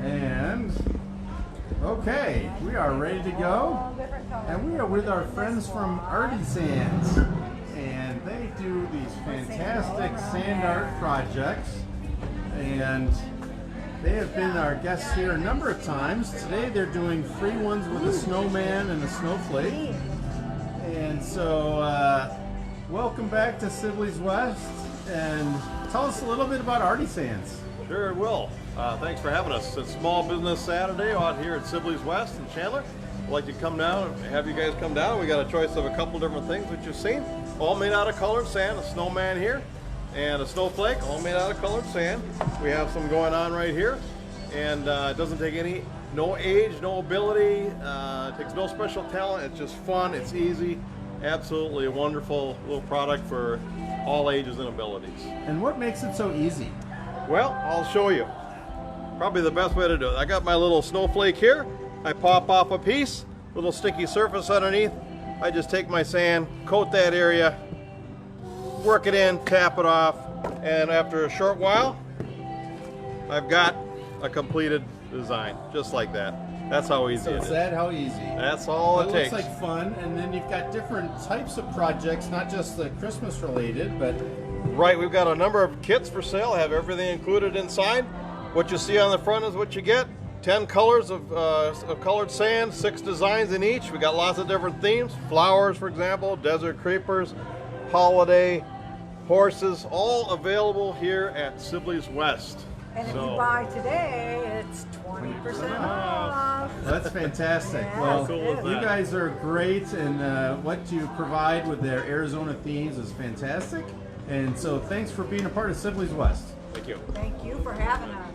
And okay, we are ready to go, and we are with our friends from ArtiSands, and they do these fantastic sand art projects, and they have been our guests here a number of times. Today they're doing free ones with a snowman and a snowflake, and so welcome back to Sibley's West, and tell us a little bit about ArtiSands. Sure will. Thanks for having us. It's Small Business Saturday out here at Sibley's West in Chandler. I'd like to come down and have you guys come down. We got a choice of a couple different things that you've seen. All made out of colored sand, a snowman here, and a snowflake, all made out of colored sand. We have some going on right here, and it doesn't take no age, no ability, it takes no special talent. It's just fun, it's easy, absolutely a wonderful little product for all ages and abilities. And what makes it so easy? Well, I'll show you. Probably the best way to do it. I got my little snowflake here. I pop off a piece, little sticky surface underneath. I just take my sand, coat that area, work it in, tap it off, and after a short while, I've got a completed design, just like that. That's how easy it is. So is that how easy? That's all it takes. Looks like fun, and then you've got different types of projects, not just the Christmas related, but... Right, we've got a number of kits for sale. I have everything included inside. What you see on the front is what you get. 10 colors of colored sand, 6 designs in each. We got lots of different themes. Flowers, for example, desert creepers, holiday, horses, all available here at Sibley's West. And if you buy today, it's 20% off. That's fantastic. Yeah, well, cool is you that? guys are great, and what you provide with their Arizona themes is fantastic. And so thanks for being a part of Sibley's West. Thank you. Thank you for having us.